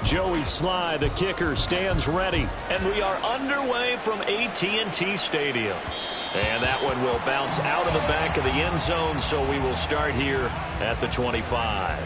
Joey Slye, the kicker, stands ready. And we are underway from AT&T Stadium. And that one will bounce out of the back of the end zone, so we will start here at the 25.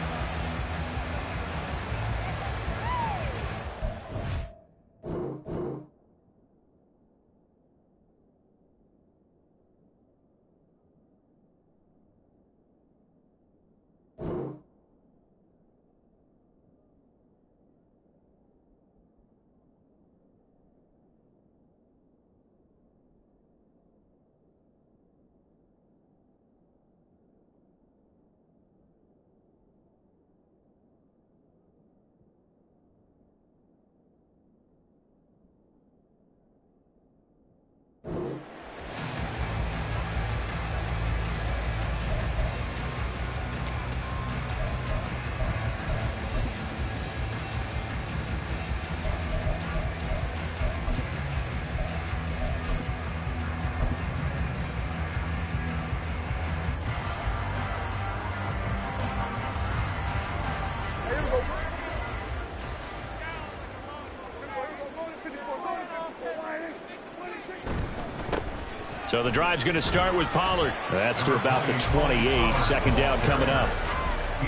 So the drive's going to start with Pollard. That's to about the 28. Second down coming up.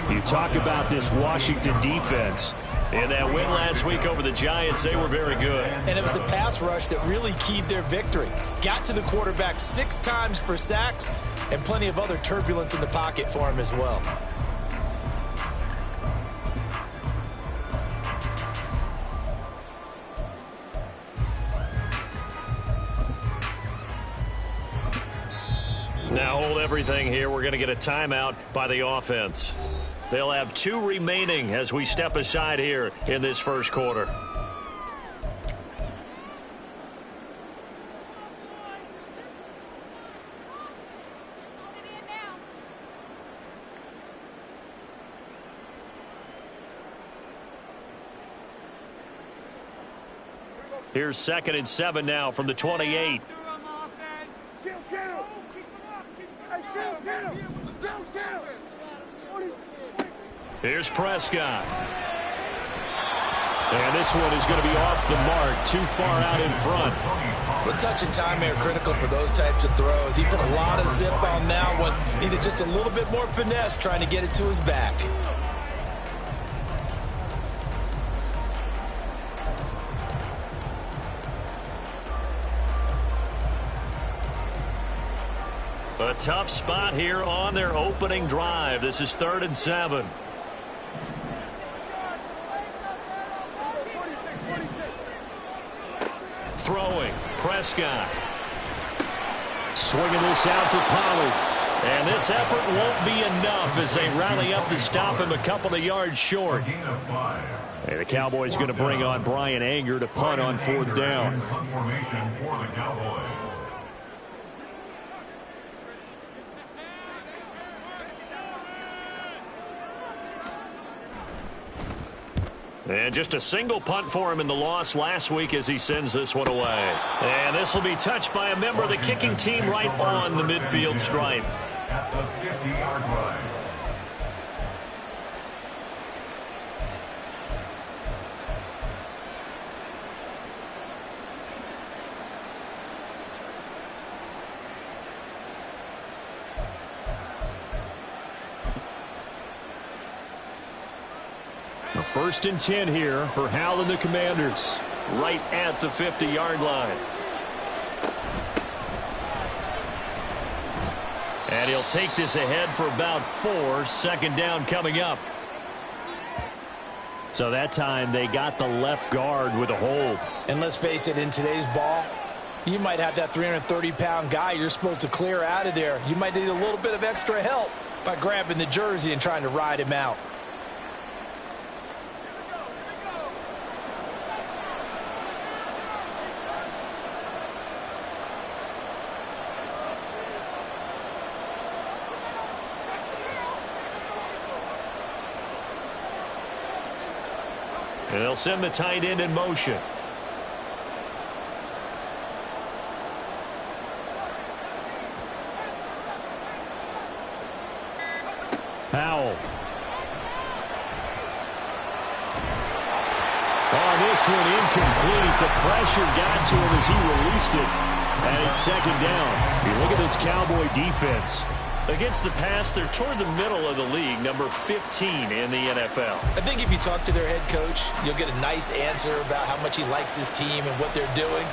You talk about this Washington defense. In that win last week over the Giants, they were very good. And it was the pass rush that really keyed their victory. Got to the quarterback 6 times for sacks and plenty of other turbulence in the pocket for him as well. Now hold everything here. We're going to get a timeout by the offense. They'll have 2 remaining as we step aside here in this first quarter. Here's 2nd and 7 now from the 28. Here's Prescott. And this one is going to be off the mark, too far out in front. Well, touch and time are critical for those types of throws. He put a lot of zip on that one. Needed just a little bit more finesse trying to get it to his back. A tough spot here on their opening drive. This is 3rd and 7. Throwing, Prescott. Swinging this out for Pollard. And this effort won't be enough as they rally up to stop him a couple of yards short. And the Cowboys going to bring on Brian Anger to punt on 4th down. And just a single punt for him in the loss last week as he sends this one away. And this will be touched by a member of the kicking team right on the midfield stripe. At the 50-yard line. First and 10 here for Hal and the Commanders. Right at the 50-yard line. And he'll take this ahead for about 4. 2nd down coming up. So that time they got the left guard with a hold. And let's face it, in today's ball, you might have that 330-pound guy you're supposed to clear out of there. You might need a little bit of extra help by grabbing the jersey and trying to ride him out. And they'll send the tight end in motion. Powell. this one incomplete. The pressure got to him as he released it. And it's second down. You look at this Cowboy defense. Against the pass, they're toward the middle of the league, number 15 in the NFL. I think if you talk to their head coach, you'll get a nice answer about how much he likes his team and what they're doing.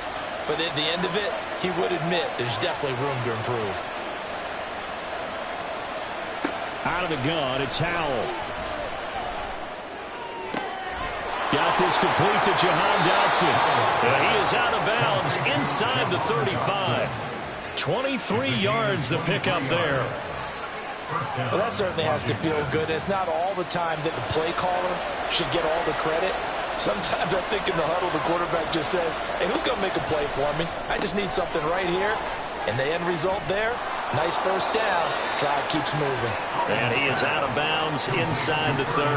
But at the end of it, he would admit there's definitely room to improve. Out of the gun, it's Howell. Got this complete to Jahan Dotson. And he is out of bounds inside the 35. 23 yards the pickup there. Well, that certainly has to feel good. It's not all the time that the play caller should get all the credit. Sometimes I think in the huddle, the quarterback just says, hey, who's going to make a play for me? I just need something right here. And the end result there, nice first down. Drive keeps moving. And he is out of bounds inside the 30. Out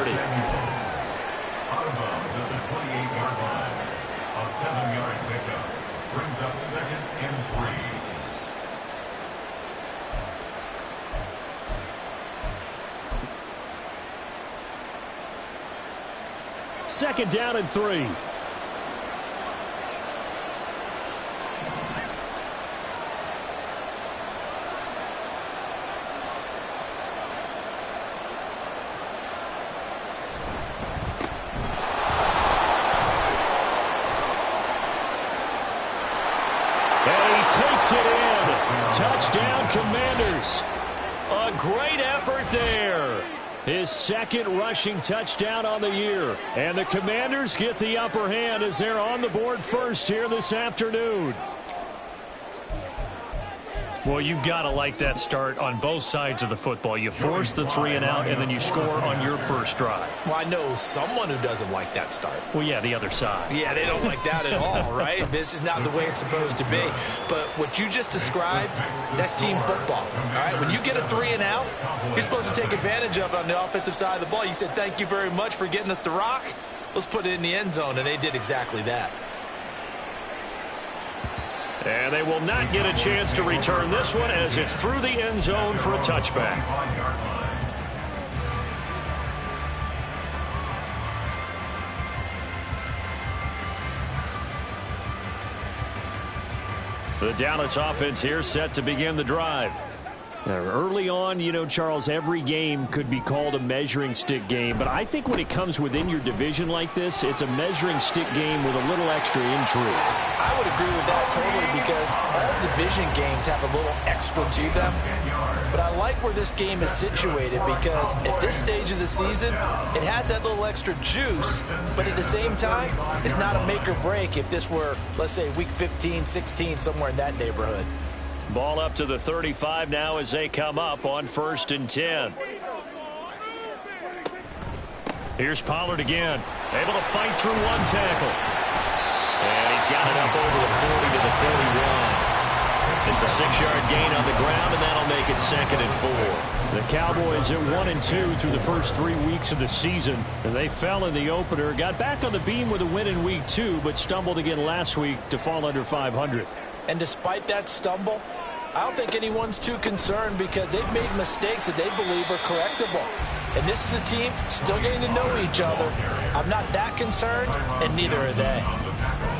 of bounds at the 28-yard line. A 7-yard pickup brings up 2nd and 3. Second down and 3. Takes it in. Touchdown, Commanders. A great effort there. His second rushing touchdown on the year. And the Commanders get the upper hand as they're on the board first here this afternoon. Well, you've got to like that start on both sides of the football. You force the 3 and out, and then you score on your first drive. Well, I know someone who doesn't like that start. Well, yeah, the other side. Yeah, they don't like that at all, right? This is not the way it's supposed to be. But what you just described, that's team football, all right? When you get a 3 and out, you're supposed to take advantage of it on the offensive side of the ball. You said, thank you very much for getting us the rock. Let's put it in the end zone, and they did exactly that. And they will not get a chance to return this one as it's through the end zone for a touchback. The Dallas offense here set to begin the drive. Early on, you know, Charles, every game could be called a measuring stick game. But I think when it comes within your division like this, it's a measuring stick game with a little extra intrigue. I would agree with that totally because all division games have a little extra to them. But I like where this game is situated because at this stage of the season, it has that little extra juice. But at the same time, it's not a make or break if this were, let's say, week 15, 16, somewhere in that neighborhood. Ball up to the 35 now as they come up on 1st and 10. Here's Pollard again. Able to fight through one tackle. And he's got it up over the 40 to the 41. It's a 6-yard gain on the ground, and that'll make it 2nd and 4. The Cowboys at 1-2 through the first 3 weeks of the season. And they fell in the opener, got back on the beam with a win in week 2, but stumbled again last week to fall under 500. And despite that stumble, I don't think anyone's too concerned because they've made mistakes that they believe are correctable. And this is a team still getting to know each other. I'm not that concerned, and neither are they.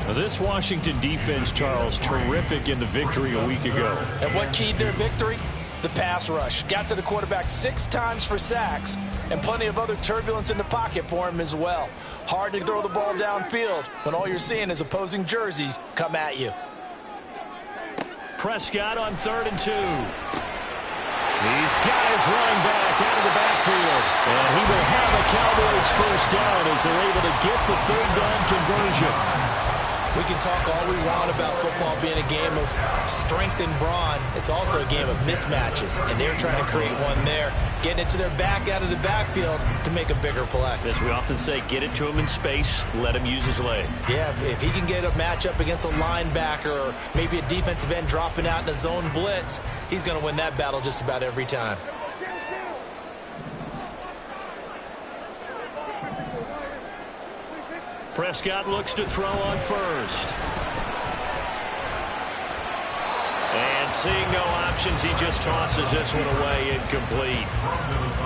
Now this Washington defense, Charles, terrific in the victory a week ago. And what keyed their victory? The pass rush. Got to the quarterback 6 times for sacks, and plenty of other turbulence in the pocket for him as well. Hard to throw the ball downfield when all you're seeing is opposing jerseys come at you. Prescott on 3rd and 2. He's got his running back out of the backfield. And he will have a Cowboys first down as they're able to get the 3rd down conversion. We can talk all we want about football being a game of strength and brawn. It's also a game of mismatches, and they're trying to create one there, getting it to their back out of the backfield to make a bigger play. As we often say, get it to him in space, let him use his leg. Yeah, if he can get a matchup against a linebacker or maybe a defensive end dropping out in a zone blitz, he's going to win that battle just about every time. Prescott looks to throw on first. And seeing no options, he just tosses this one away incomplete.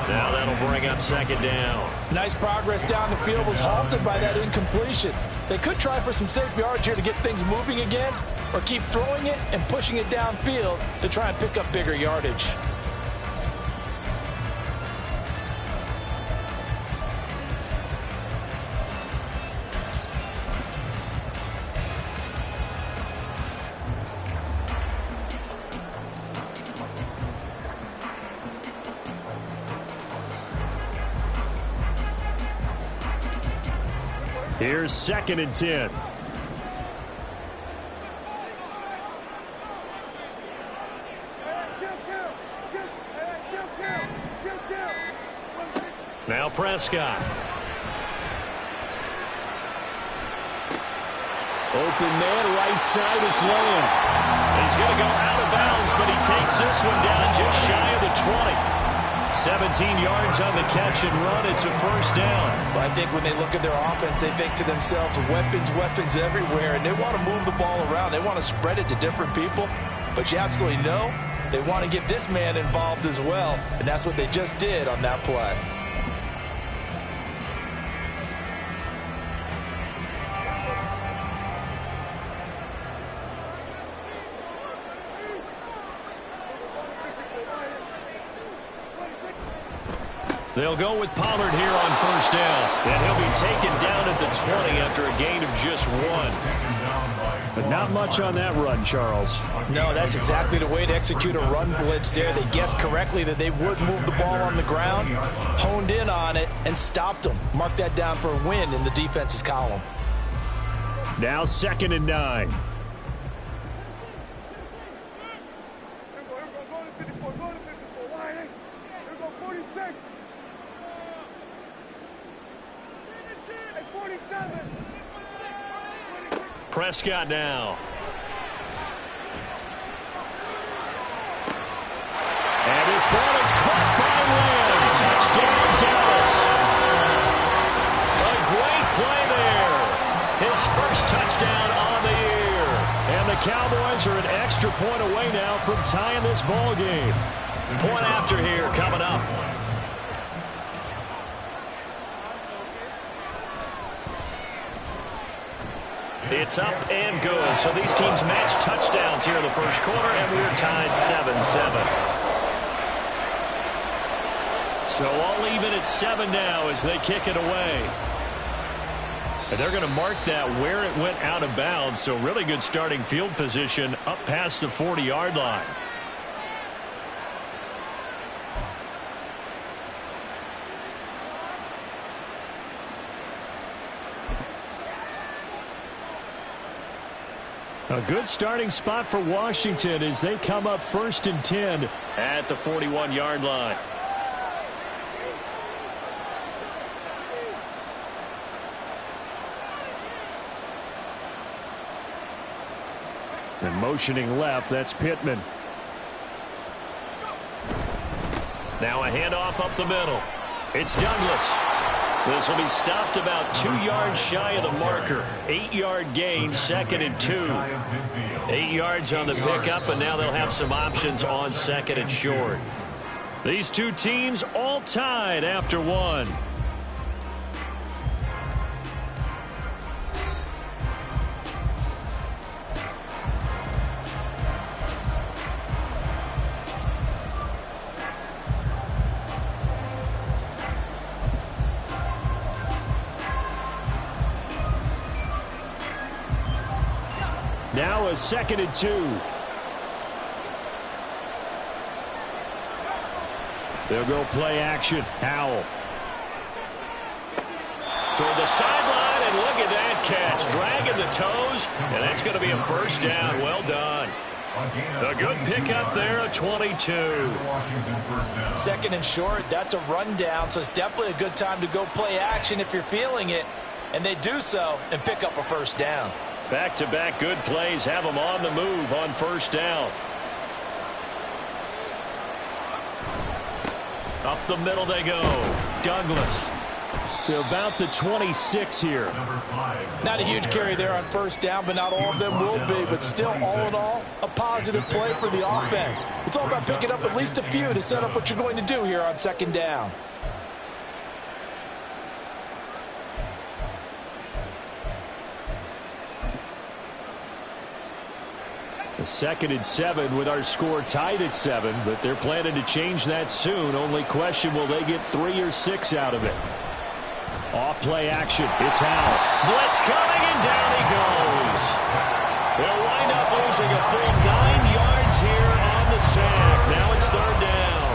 Now that'll bring up 2nd down. Nice progress down the field was halted by that incompletion. They could try for some safe yards here to get things moving again, or keep throwing it and pushing it downfield to try and pick up bigger yardage. Here's 2nd and 10. Now Prescott. Open man, right side, it's Lamb. He's going to go out of bounds, but he takes this one down just shy of the 20. 17 yards on the catch and run. It's a first down. Well, I think when they look at their offense, they think to themselves, weapons, weapons everywhere, and they want to move the ball around. They want to spread it to different people, but you absolutely know they want to get this man involved as well, and that's what they just did on that play. They'll go with Pollard here on first down. And he'll be taken down at the 20 after a gain of just 1. But not much on that run, Charles. No, that's exactly the way to execute a run blitz there. They guessed correctly that they would move the ball on the ground, honed in on it, and stopped them. Mark that down for a win in the defense's column. Now 2nd and 9. Prescott now. And his ball is caught by Lamb. Touchdown, Dallas. A great play there. His first touchdown on the year. And the Cowboys are an extra point away now from tying this ball game. Point after here coming up. It's up and good. So these teams match touchdowns here in the first quarter, and we're tied 7-7. So all even at 7 now as they kick it away. And they're going to mark that where it went out of bounds. So really good starting field position up past the 40-yard line. A good starting spot for Washington as they come up 1st and 10 at the 41-yard line. And motioning left, that's Pittman. Now a handoff up the middle. It's Douglas. This will be stopped about 2 yards shy of the marker. 8-yard gain, 2nd and 2. 8 yards on the pickup, and now they'll have some options on 2nd and short. These two teams all tied after 1. Now a 2nd and 2. They'll go play action. Howell. Toward the sideline, and look at that catch. Dragging the toes, and that's going to be a first down. Well done. A good pickup there, a 22. 2nd and short, that's a rundown, so it's definitely a good time to go play action if you're feeling it. And they do so and pick up a first down. Back-to-back good plays have them on the move on first down. Up the middle they go. Douglas to about the 26 here. Not a huge carry there on first down, but not all of them will be. But still, all in all, a positive play for the offense. It's all about picking up at least a few to set up what you're going to do here on 2nd down. A 2nd and 7 with our score tied at 7, but they're planning to change that soon. Only question, will they get 3 or 6 out of it? Off play action. It's Howell. Blitz coming, and down he goes. They'll wind up losing a full 9 yards here on the sack. Now it's 3rd down.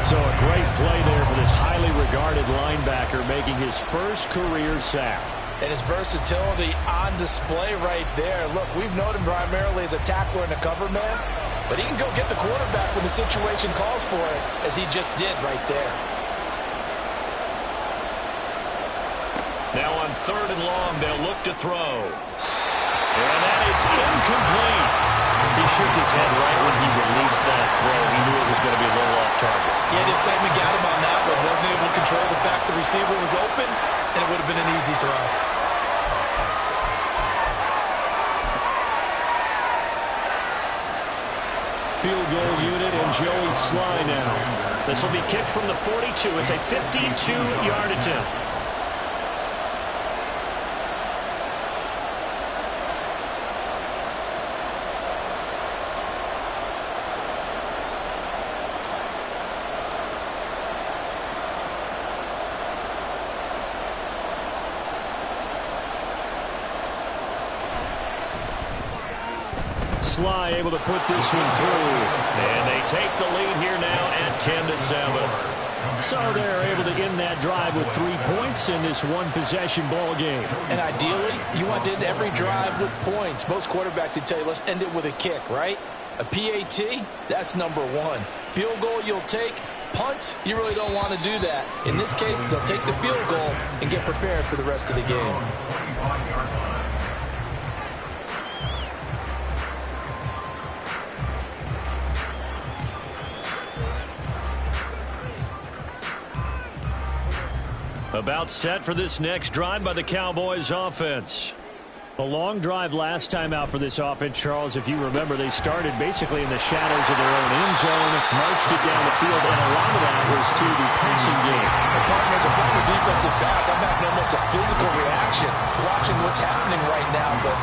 So a great play there for this highly regarded linebacker, making his first career sack. And his versatility on display right there. Look, we've known him primarily as a tackler and a cover man, but he can go get the quarterback when the situation calls for it, as he just did right there. Now on 3rd and long, they'll look to throw. And that is incomplete. He shook his head right when he released that throw. He knew it was going to be a little off target. Yeah, the excitement got him on that one. Wasn't able to control the fact the receiver was open, and it would have been an easy throw. Field goal unit and Joey Sly now. This will be kicked from the 42. It's a 52-yard attempt. Sly able to put this one through. And they take the lead here now at 10-7. So they're able to end that drive with 3 points in this one-possession ball game. And ideally, you want to end every drive with points. Most quarterbacks would tell you, let's end it with a kick, right? A PAT, that's number 1. Field goal you'll take. Punts, you really don't want to do that. In this case, they'll take the field goal and get prepared for the rest of the game. About set for this next drive by the Cowboys offense. A long drive last time out for this offense, Charles. If you remember, they started basically in the shadows of their own end zone, marched it down the field, and a lot of that was to the passing game. As a former defensive back, I'm having almost a physical reaction watching what's happening right now. But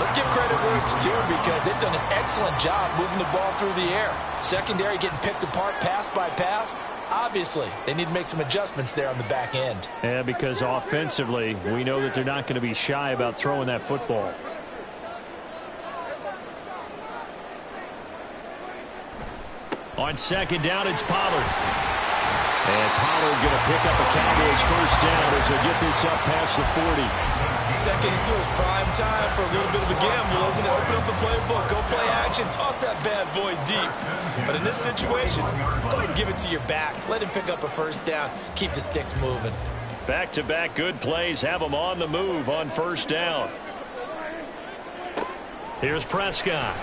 let's give credit where it's due, because they've done an excellent job moving the ball through the air. Secondary getting picked apart pass by pass. Obviously, they need to make some adjustments there on the back end. Yeah, because offensively, we know that they're not going to be shy about throwing that football. On 2nd down, it's Pollard. And Pollard going to pick up a Cowboys first down as they get this up past the 40. 2nd into his prime time for a little bit of a gamble, isn't it? Open up the playbook, go play action, toss that bad boy deep. But in this situation, go ahead and give it to your back. Let him pick up a first down. Keep the sticks moving. Back-to-back good plays have them on the move on first down. Here's Prescott.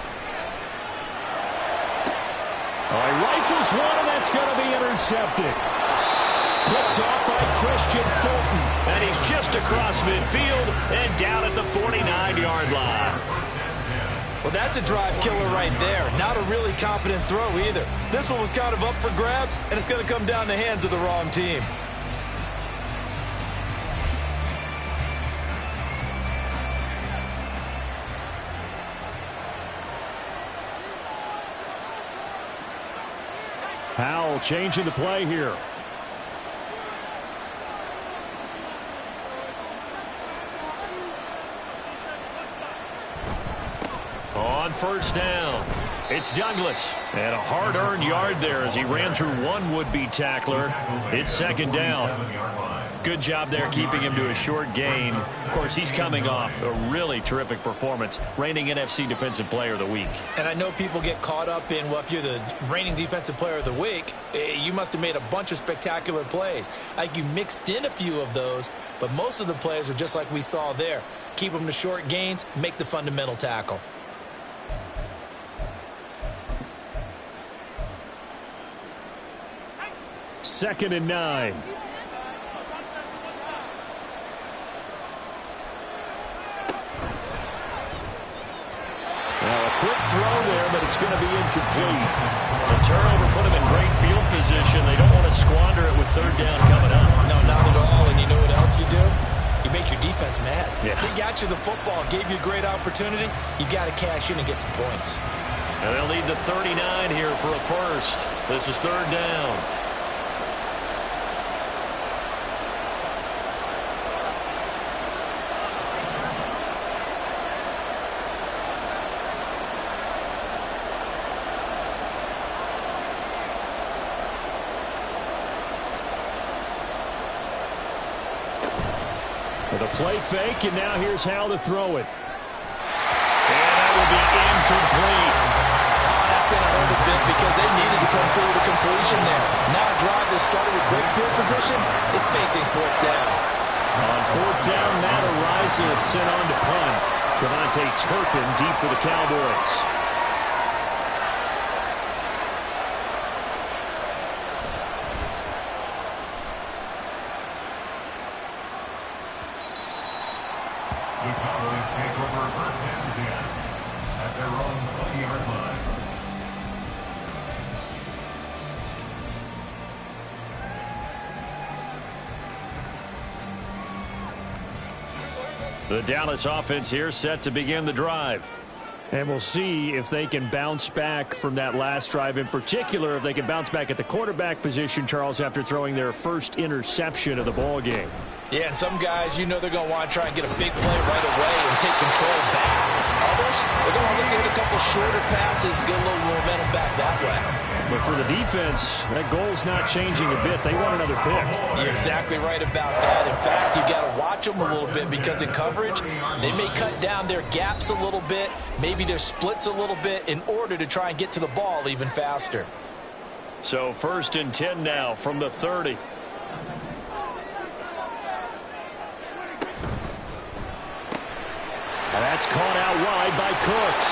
He rifles one, and that's going to be intercepted. Picked off by Christian Fulton. And he's just across midfield and down at the 49-yard line. Well, that's a drive killer right there. Not a really confident throw either. This one was kind of up for grabs, and it's going to come down the hands of the wrong team. Howell changing the play here. On first down, it's Douglas. And a hard-earned yard there as he ran through one would-be tackler. It's 2nd down. Good job there keeping him to a short gain. Of course, he's coming off a really terrific performance, reigning NFC Defensive Player of the Week. And I know people get caught up in, well, if you're the reigning Defensive Player of the Week, you must have made a bunch of spectacular plays. Like, you mixed in a few of those, but most of the plays are just like we saw there. Keep them to short gains, make the fundamental tackle. Second and 9. Well, a quick throw there, but it's going to be incomplete. The turnover put him in great field position. They don't want to squander it with 3rd down coming up. No, not at all. And you know what else you do? You make your defense mad. Yeah. They got you the football, gave you a great opportunity. You got to cash in and get some points. And they'll need the 39 here for a first. This is third down. With a play fake, and now here's how to throw it. And that will be incomplete. That's going to hurt a bit because they needed to come through the completion there. Now a drive that started with great field position is facing fourth down. On fourth down, Matt Araiza is sent on to punt. Devontae Turpin deep for the Cowboys. The Cowboys take over first and 10 at their own 20-yard line. The Dallas offense here set to begin the drive. And we'll see if they can bounce back from that last drive. In particular, if they can bounce back at the quarterback position, Charles, after throwing their first interception of the ball game. Yeah, and some guys, you know they're going to want to try and get a big play right away and take control back. Others, they're going to look to hit a couple shorter passes, get a little momentum back that way. But for the defense, that goal's not changing a bit. They want another pick. You're exactly right about that. In fact, you got to watch them a little bit because in coverage, they may cut down their gaps a little bit, maybe their splits a little bit in order to try and get to the ball even faster. So first and 10 now from the 30. That's caught out wide by Cooks.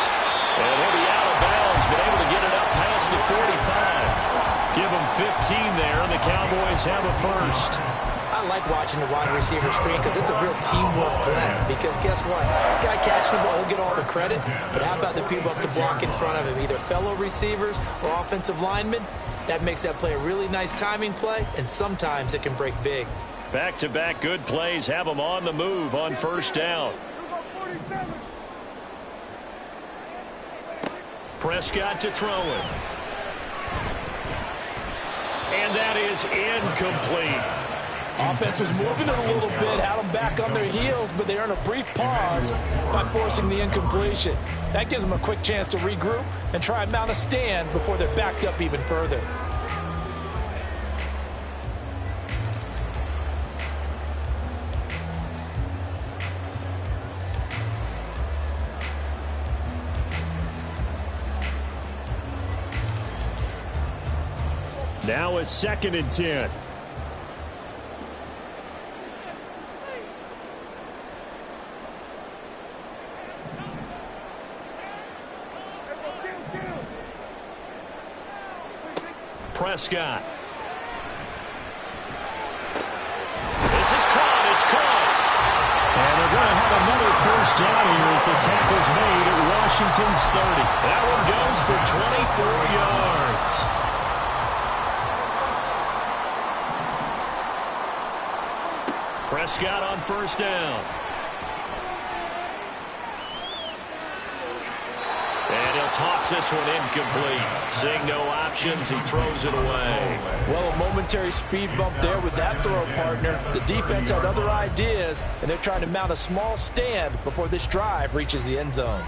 And he'll be out of bounds, but able to get it up past the 45. Give them 15 there, and the Cowboys have a first. I like watching the wide receiver screen because it's a real teamwork play. Because guess what? The guy catching the ball, he'll get all the credit. But how about the people up to block in front of him, either fellow receivers or offensive linemen? That makes that play a really nice timing play, and sometimes it can break big. Back-to-back good plays have them on the move on first down. Prescott to throw it. And that is incomplete. Offense was moving it a little bit, had them back on their heels, but they earned a brief pause by forcing the incompletion. That gives them a quick chance to regroup and try and mount a stand before they're backed up even further. Now a second and 10. Prescott. This is caught. It's Cooks. And they're going to have another first down here as the tackle's made at Washington's 30. That one goes for 24 yards. Prescott on first down. And he'll toss this one incomplete. Seeing no options, he throws it away. Well, a momentary speed bump there with that throw, partner. The defense had other ideas, and they're trying to mount a small stand before this drive reaches the end zone.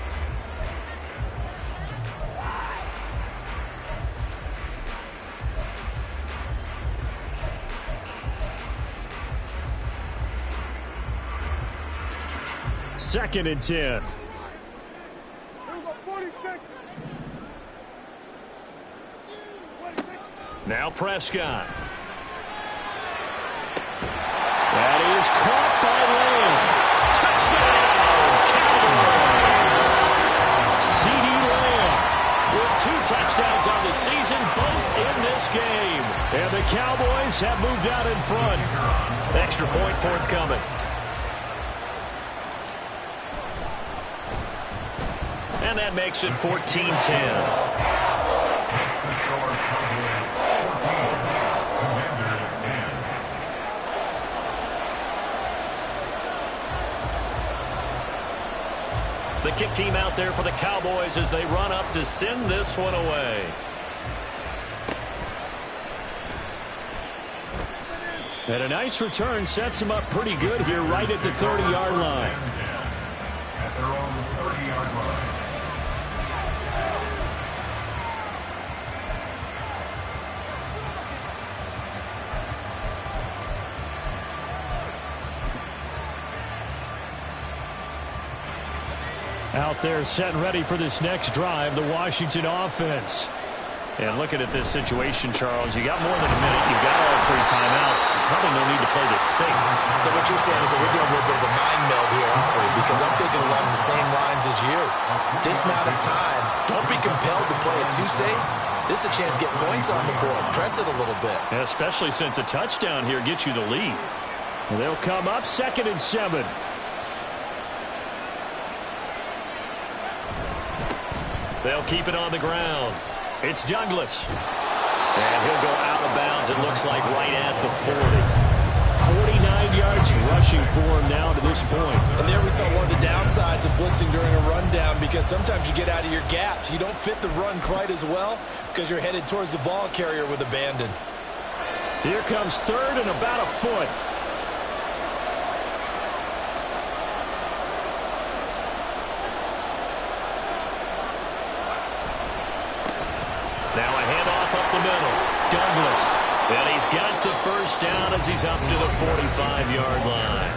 Second and 10. Now Prescott. That is caught by Lamb. Touchdown, Cowboys. CeeDee Lamb with 2 touchdowns on the season, both in this game. And the Cowboys have moved out in front. Extra point forthcoming. And that makes it 14-10. The kick team out there for the Cowboys as they run up to send this one away. And a nice return sets him up pretty good here right at the 30-yard line. At their own 30-yard line. Out there set and ready for this next drive, the Washington offense. And looking at this situation, Charles, you got more than a minute. You've got all 3 timeouts. Probably no need to play this safe. So what you're saying is that we're doing a little bit of a mind meld here, aren't we? Because I'm thinking along the same lines as you. This amount of time, don't be compelled to play it too safe. This is a chance to get points on the board. Press it a little bit. Yeah, especially since a touchdown here gets you the lead. They'll come up 2nd and 7. They'll keep it on the ground. It's Douglas. And he'll go out of bounds, it looks like, right at the 40. 49 yards rushing for him now to this point. And there we saw one of the downsides of blitzing during a rundown, because sometimes you get out of your gaps. You don't fit the run quite as well because you're headed towards the ball carrier with abandon. Here comes 3rd and about a foot. Now a handoff up the middle. Douglas. And he's got the first down as he's up to the 45-yard line.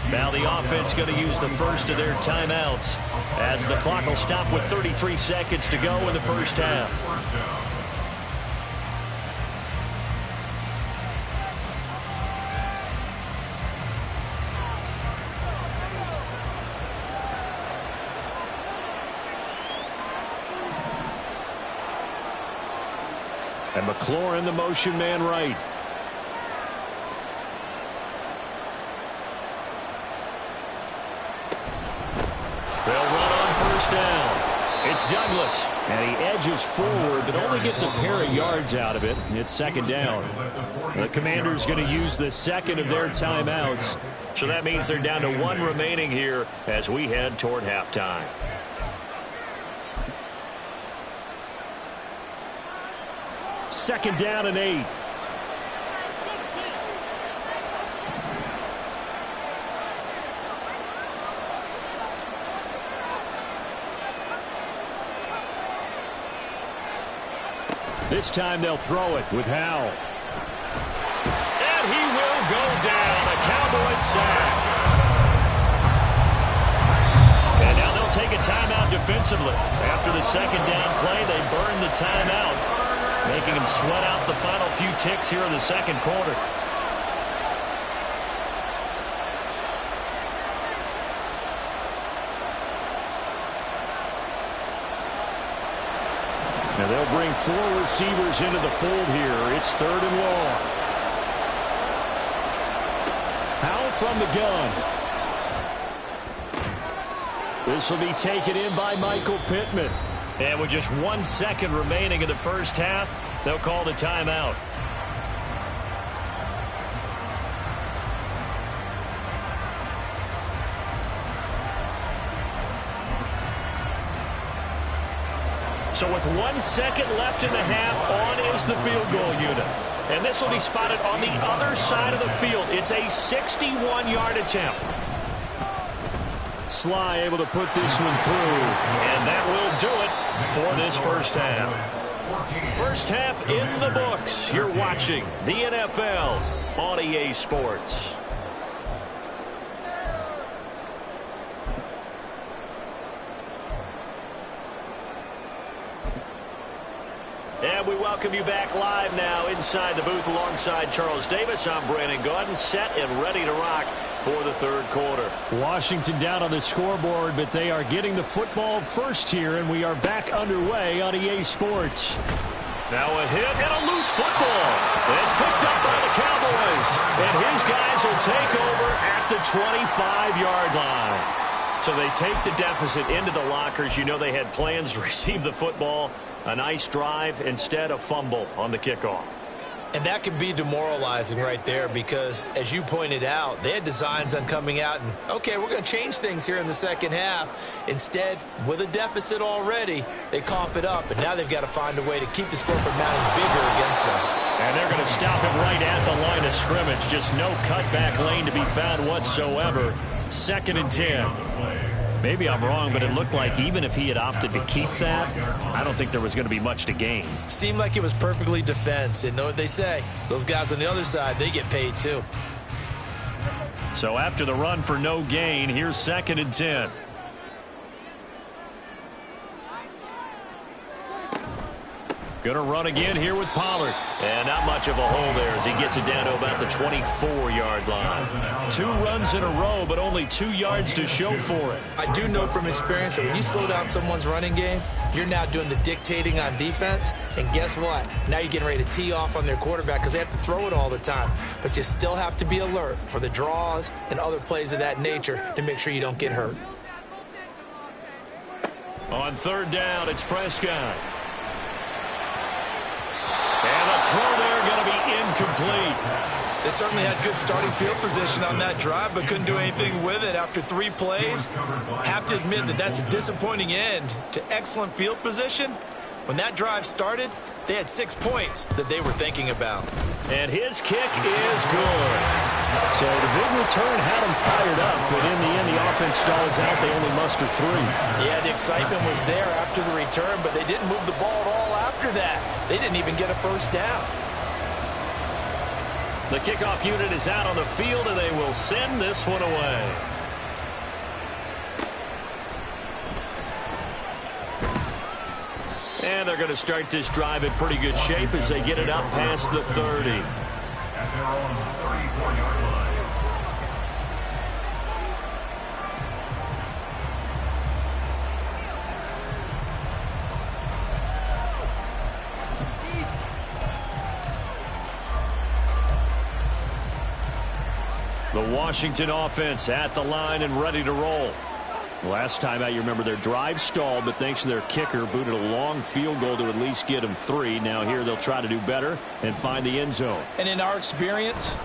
Now the offense going to use the first of their timeouts as the clock will stop with 33 seconds to go in the first half. And McLaurin, the motion man right. They'll run on first down. It's Douglas. And he edges forward, but only gets a pair of yards out of it. It's 2nd down. The Commanders going to use the 2nd of their timeouts. So that means they're down to 1 remaining here as we head toward halftime. Second down and 8. This time they'll throw it with Howell. And he will go down. A Cowboys sack. And now they'll take a timeout defensively. After the 2nd down play, they burn the timeout, making him sweat out the final few ticks here in the 2nd quarter. Now they'll bring 4 receivers into the fold here. It's 3rd and long. Howell from the gun. This will be taken in by Michael Pittman. And with just 1 second remaining in the first half, they'll call the timeout. So with 1 second left in the half, on is the field goal unit. And this will be spotted on the other side of the field. It's a 61-yard attempt. Sly able to put this one through. And that will do it for this first half. First half in the books. You're watching the NFL on EA Sports. And we welcome you back live now inside the booth alongside Charles Davis. I'm Brandon Gaudin, set and ready to rock for the 3rd quarter. Washington down on the scoreboard, but they are getting the football first here, and we are back underway on EA Sports. Now a hit and a loose football. And it's picked up by the Cowboys. And his guys will take over at the 25-yard line. So they take the deficit into the lockers. You know they had plans to receive the football. A nice drive, instead a fumble on the kickoff. And that can be demoralizing right there because, as you pointed out, they had designs on coming out and, okay, we're going to change things here in the second half. Instead, with a deficit already, they cough it up, and now they've got to find a way to keep the score from mounting bigger against them. And they're going to stop him right at the line of scrimmage. Just no cutback lane to be found whatsoever. 2nd and 10. Maybe I'm wrong, but it looked like even if he had opted to keep that, I don't think there was going to be much to gain. Seemed like it was perfectly defense. And know what they say? Those guys on the other side, they get paid too. So after the run for no gain, here's 2nd and 10. Going to run again here with Pollard. And not much of a hole there as he gets it down to about the 24-yard line. 2 runs in a row, but only 2 yards to show for it. I do know from experience that when you slow down someone's running game, you're now doing the dictating on defense. And guess what? Now you're getting ready to tee off on their quarterback because they have to throw it all the time. But you still have to be alert for the draws and other plays of that nature to make sure you don't get hurt. On 3rd down, it's Prescott. And the throw there going to be incomplete. They certainly had good starting field position on that drive, but couldn't do anything with it after 3 plays. Have to admit that that's a disappointing end to excellent field position. When that drive started, they had 6 points that they were thinking about. And his kick is good. So the big return had him fired up, but in the end, the offense stalls out. They only muster 3. Yeah, the excitement was there after the return, but they didn't move the ball at all after that. They didn't even get a first down. The kickoff unit is out on the field, and they will send this one away. And they're going to start this drive in pretty good shape as they get it up past the 30. At their own 34-yard line. The Washington offense at the line and ready to roll. Last time out, you remember their drive stalled, but thanks to their kicker, booted a long field goal to at least get them 3. Now here they'll try to do better and find the end zone. And in our experience,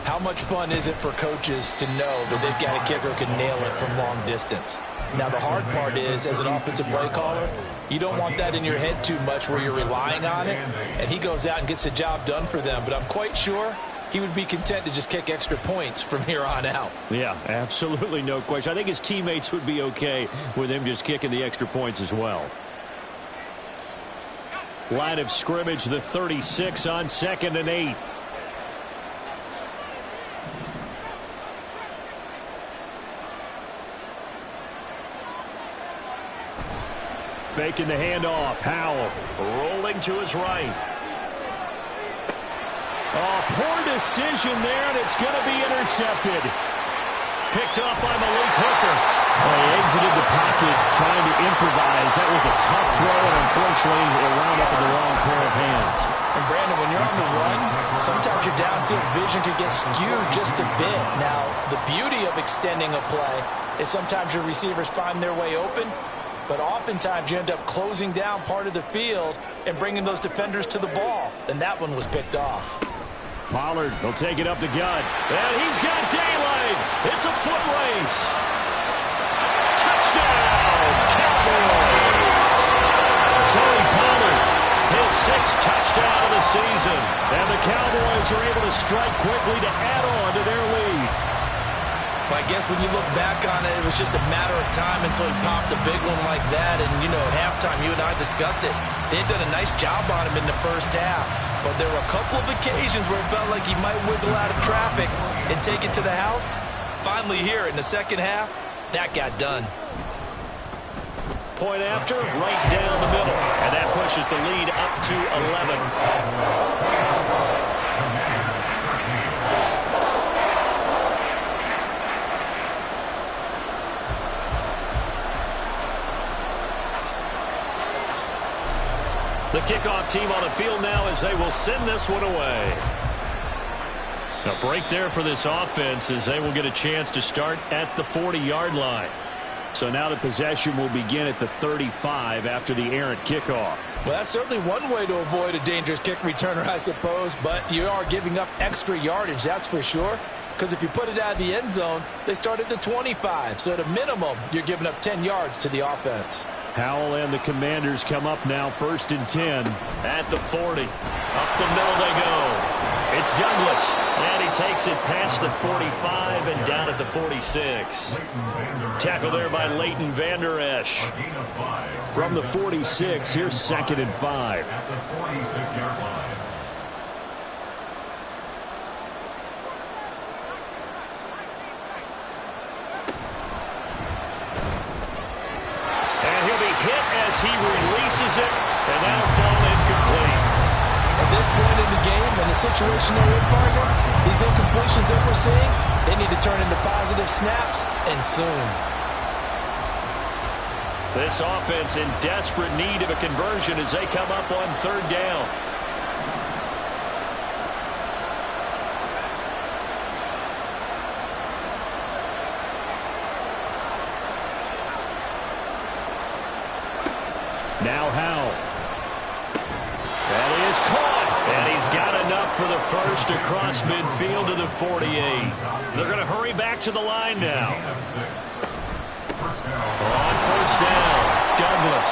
how much fun is it for coaches to know that they've got a kicker who can nail it from long distance? Now, the hard part is, as an offensive play caller, you don't want that in your head too much where you're relying on it, and he goes out and gets the job done for them. But I'm quite sure he would be content to just kick extra points from here on out. Yeah, absolutely no question. I think his teammates would be okay with him just kicking the extra points as well. Line of scrimmage, the 36 on 2nd and 8. Faking the handoff. Howell rolling to his right. Oh, poor decision there, and it's going to be intercepted. Picked up by Malik Hooker. Well, he exited the pocket trying to improvise. That was a tough throw, and unfortunately, it wound up in the wrong pair of hands. And, Brandon, when you're on the run, sometimes your downfield vision can get skewed just a bit. Now, the beauty of extending a play is sometimes your receivers find their way open, but oftentimes you end up closing down part of the field and bringing those defenders to the ball, and that one was picked off. Pollard will take it up the gut. And he's got daylight. It's a foot race. Touchdown, Cowboys. Tony Pollard, his 6th touchdown of the season. And the Cowboys are able to strike quickly to add on to their lead. Well, I guess when you look back on it, it was just a matter of time until he popped a big one like that. And, you know, at halftime, you and I discussed it. They had done a nice job on him in the first half. But there were a couple of occasions where it felt like he might wiggle out of traffic and take it to the house. Finally here in the second half, that got done. Point after, right down the middle. And that pushes the lead up to 11. The kickoff team on the field now as they will send this one away. A break there for this offense as they will get a chance to start at the 40-yard line. So now the possession will begin at the 35 after the errant kickoff. Well, that's certainly one way to avoid a dangerous kick returner, I suppose, but you are giving up extra yardage, that's for sure. Because if you put it out of the end zone, they start at the 25. So at a minimum, you're giving up 10 yards to the offense. Howell and the Commanders come up now 1st and 10 at the 40. Up the middle they go. It's Douglas, and he takes it past the 45 and down at the 46. Tackle there by Leighton Vander Esch. From the 46, here's 2nd and 5. At the 46-yard line. And he'll be hit as he releases it, and that'll fall incomplete. At this point in the game and the situation they're in, partner, these incompletions that we're seeing, they need to turn into positive snaps, and soon. This offense in desperate need of a conversion as they come up on 3rd down. Now Howell. That is caught. And he's got enough for the first across midfield to the 48. They're going to hurry back to the line now. On 1st down, Douglas.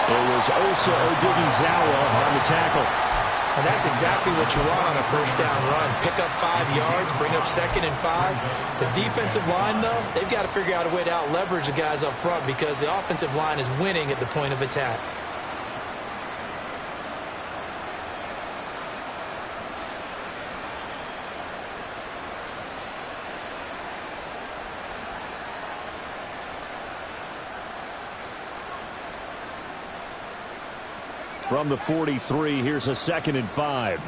It was Osa Odighizuwa on the tackle. And that's exactly what you want on a 1st down run. Pick up 5 yards, bring up 2nd and 5. The defensive line, though, they've got to figure out a way to out-leverage the guys up front because the offensive line is winning at the point of attack. From the 43, here's a 2nd and 5.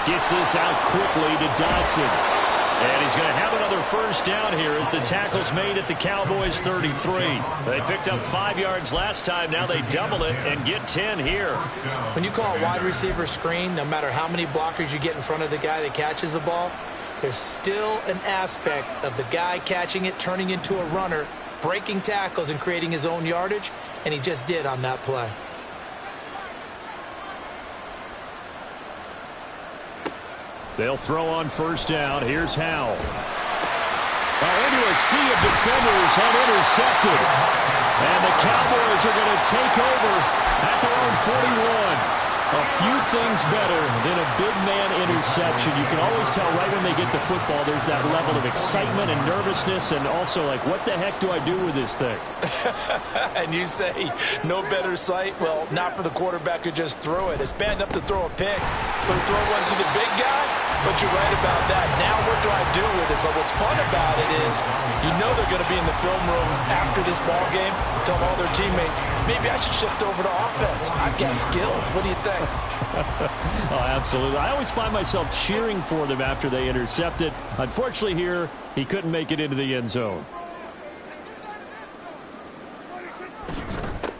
Gets this out quickly to Dotson. And he's going to have another 1st down here as the tackle's made at the Cowboys' 33. They picked up 5 yards last time. Now they double it and get 10 here. When you call a wide receiver screen, no matter how many blockers you get in front of the guy that catches the ball, there's still an aspect of the guy catching it, turning into a runner, breaking tackles and creating his own yardage, and he just did on that play. They'll throw on 1st down. Here's Howell. Into a sea of defenders unintercepted. And the Cowboys are going to take over at their own 41. A few things better than a big man interception. You can always tell right when they get the football, there's that level of excitement and nervousness and also like, what the heck do I do with this thing? And you say, no better sight? Well, not for the quarterback who just threw it. It's bad enough to throw a pick, but throw one to the big guy? But you're right about that. Now what do I do with it? But what's fun about it is you know they're going to be in the film room after this ball game, tell all their teammates, maybe I should shift over to offense. I've got skills. What do you think? Oh, absolutely. I always find myself cheering for them after they intercept it. Unfortunately here, he couldn't make it into the end zone.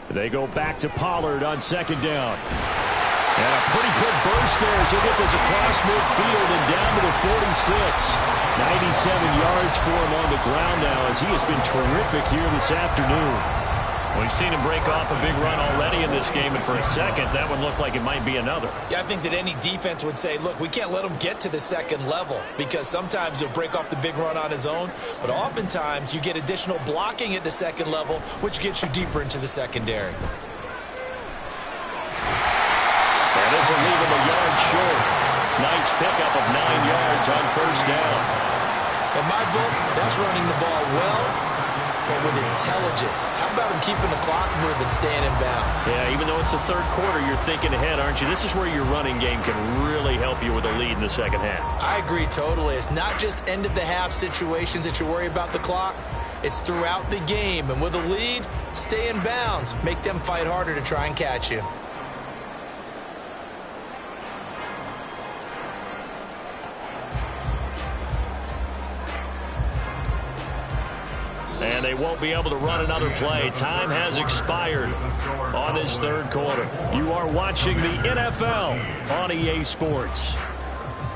They go back to Pollard on 2nd down. And a pretty quick burst there as he gets this across midfield and down to the 46. 97 yards for him on the ground now as he has been terrific here this afternoon. We've seen him break off a big run already in this game, and for a second, that one looked like it might be another. Yeah, I think that any defense would say, look, we can't let him get to the 2nd level because sometimes he'll break off the big run on his own, but oftentimes you get additional blocking at the 2nd level, which gets you deeper into the secondary. And this will leave him a yard short. Nice pickup of 9 yards on 1st down. In my book, that's running the ball well, but with intelligence. How about him keeping the clock moving, staying in bounds? Yeah, even though it's the 3rd quarter, you're thinking ahead, aren't you? This is where your running game can really help you with a lead in the 2nd half. I agree totally. It's not just end-of-the-half situations that you worry about the clock. It's throughout the game. And with a lead, stay in bounds. Make them fight harder to try and catch you. And they won't be able to run another play. Time has expired on this 3rd quarter. You are watching the NFL on EA Sports.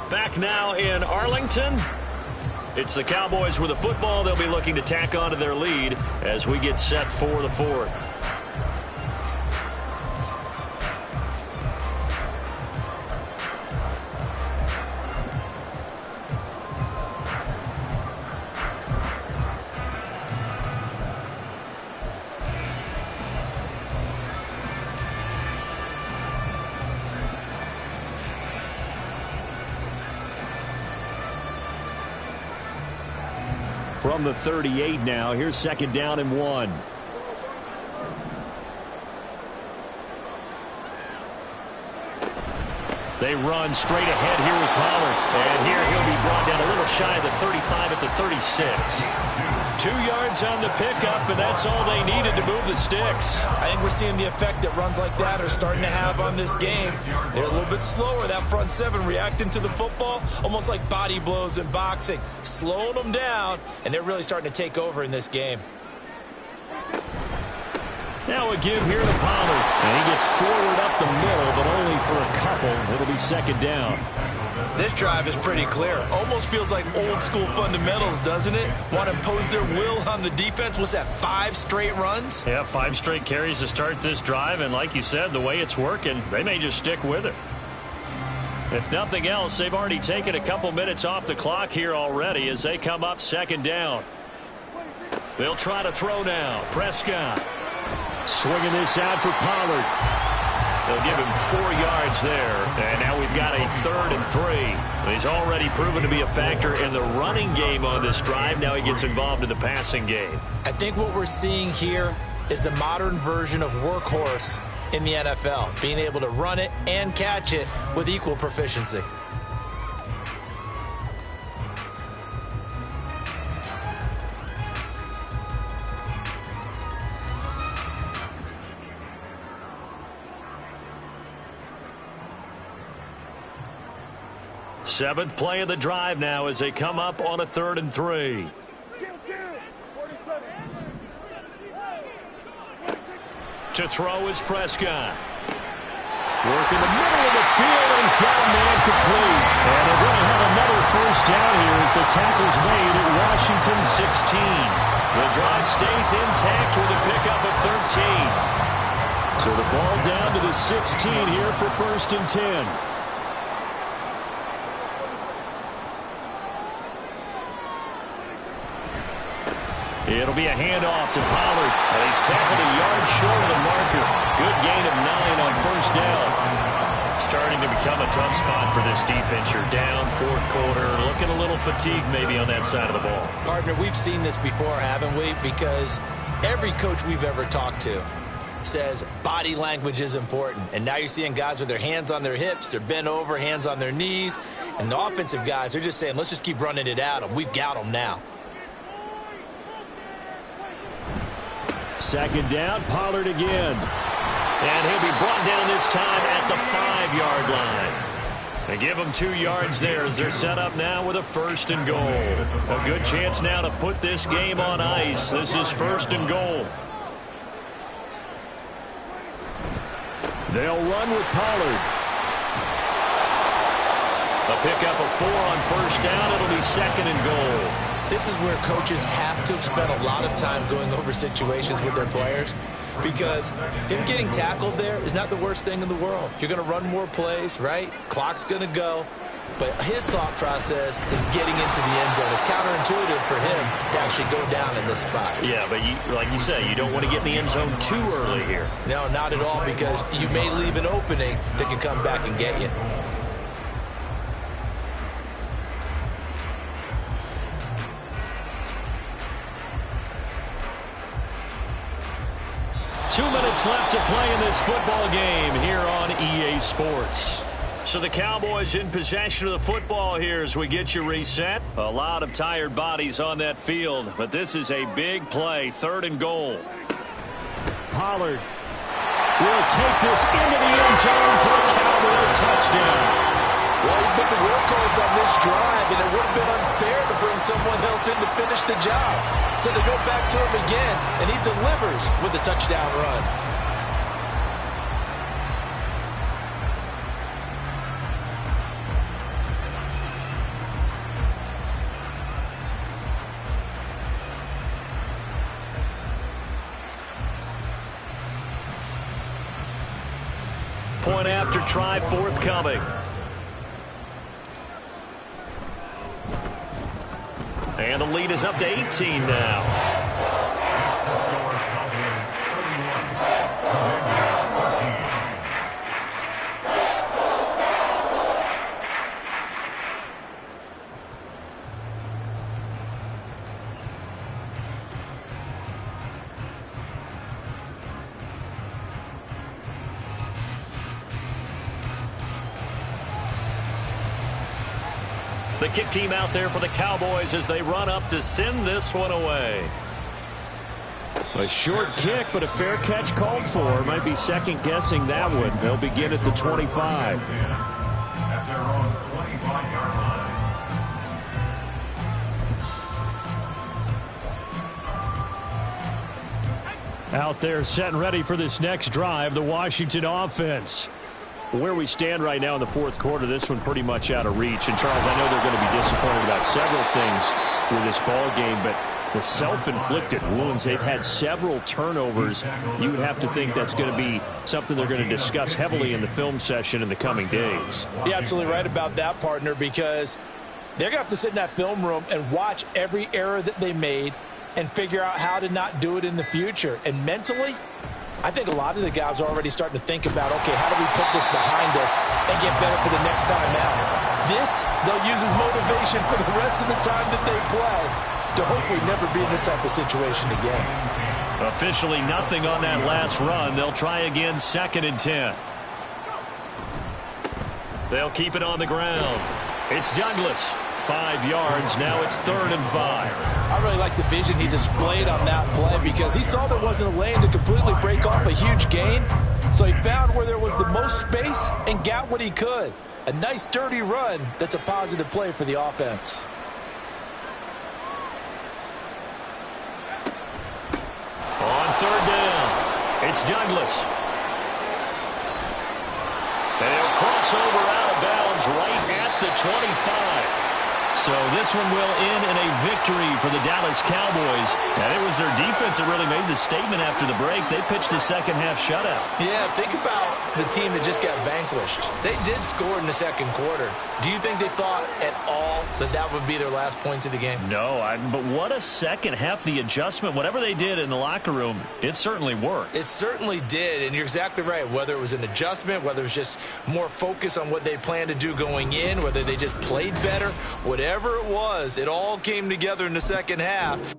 Back now in Arlington. It's the Cowboys with the football. They'll be looking to tack on to their lead as we get set for the fourth. From the 38 now, here's 2nd down and 1. They run straight ahead here with Pollard. And here he'll be brought down a little shy of the 35 at the 36. 2 yards on the pickup, and that's all they needed to move the sticks. I think we're seeing the effect that runs like that are starting to have on this game. They're a little bit slower, that front seven, reacting to the football, almost like body blows in boxing, slowing them down, and they're really starting to take over in this game. Now a give here to Pollard. And he gets forward up the middle, but only for a couple. It'll be 2nd down. This drive is pretty clear. Almost feels like old school fundamentals, doesn't it? Want to impose their will on the defense. Was that 5 straight runs? Yeah, 5 straight carries to start this drive. And like you said, the way it's working, they may just stick with it. If nothing else, they've already taken a couple minutes off the clock here already as they come up 2nd down. They'll try to throw now. Prescott swinging this out for Pollard. They'll give him 4 yards there. And now we've got a 3rd and 3. He's already proven to be a factor in the running game on this drive. Now he gets involved in the passing game. I think what we're seeing here is the modern version of workhorse in the NFL, being able to run it and catch it with equal proficiency. Seventh play of the drive now as they come up on a 3rd and 3. To throw is Prescott. Work in the middle of the field, and he's got a man complete. And they're going to have another 1st down here as the tackle's made at Washington 16. The drive stays intact with a pickup of 13. So the ball down to the 16 here for 1st and 10. It'll be a handoff to Pollard. And he's tackled a yard short of the marker. Good gain of 9 on 1st down. Starting to become a tough spot for this defense. You're down 4th quarter. Looking a little fatigued maybe on that side of the ball. Partner, we've seen this before, haven't we? Because every coach we've ever talked to says body language is important. And now you're seeing guys with their hands on their hips. They're bent over, hands on their knees. And the offensive guys, they're just saying, let's just keep running it at them. We've got them now. 2nd down, Pollard again. And he'll be brought down this time at the 5-yard line. They give him 2 yards there as they're set up now with a 1st and goal. A good chance now to put this game on ice. This is 1st and goal. They'll run with Pollard. A pickup of 4 on 1st down. It'll be 2nd and goal. This is where coaches have to have spent a lot of time going over situations with their players, because him getting tackled there is not the worst thing in the world. You're going to run more plays, right? Clock's going to go. But his thought process is getting into the end zone. It's counterintuitive for him to actually go down in this spot. Yeah, but like you say, you don't want to get in the end zone too early here. No, not at all, because you may leave an opening that can come back and get you. 2 minutes left to play in this football game here on EA Sports. So the Cowboys in possession of the football here as we get you reset. A lot of tired bodies on that field, but this is a big play, 3rd and goal. Pollard will take this into the end zone for a Cowboy touchdown. Well, he's been the workhorse on this drive, and it would have been unfair to bring someone else in to finish the job. So they go back to him again, and he delivers with a touchdown run. Point after try forthcoming. And the lead is up to 18 now. The kick team out there for the Cowboys as they run up to send this one away. A short kick, but a fair catch called for. Might be second-guessing that one. They'll begin at the 25. At their own 25-yard line. Out there set and ready for this next drive, the Washington offense. Where we stand right now in the fourth quarter, this one pretty much out of reach. And, Charles, I know they're going to be disappointed about several things with this ball game, but the self-inflicted wounds, they've had several turnovers. You would have to think that's going to be something they're going to discuss heavily in the film session in the coming days. You're absolutely right about that, partner, because they're going to have to sit in that film room and watch every error that they made and figure out how to not do it in the future. And mentally, I think a lot of the guys are already starting to think about, okay, how do we put this behind us and get better for the next time out? This, they'll use as motivation for the rest of the time that they play to hopefully never be in this type of situation again. Officially nothing on that last run. They'll try again, 2nd and 10. They'll keep it on the ground. It's Douglas. 5 yards. Now it's 3rd and 5. I really like the vision he displayed on that play because he saw there wasn't a lane to completely break off a huge gain. So he found where there was the most space and got what he could. A nice, dirty run that's a positive play for the offense. On 3rd down, it's Douglas. And he'll cross over out of bounds right at the 25. So this one will end in a victory for the Dallas Cowboys. And it was their defense that really made the statement after the break. They pitched the second half shutout. Yeah, think about the team that just got vanquished. They did score in the second quarter. Do you think they thought at all that that would be their last points of the game? No, but what a second half. The adjustment, whatever they did in the locker room, it certainly worked. It certainly did, and you're exactly right. Whether it was an adjustment, whether it was just more focus on what they planned to do going in, whether they just played better, whatever it was, it all came together in the second half.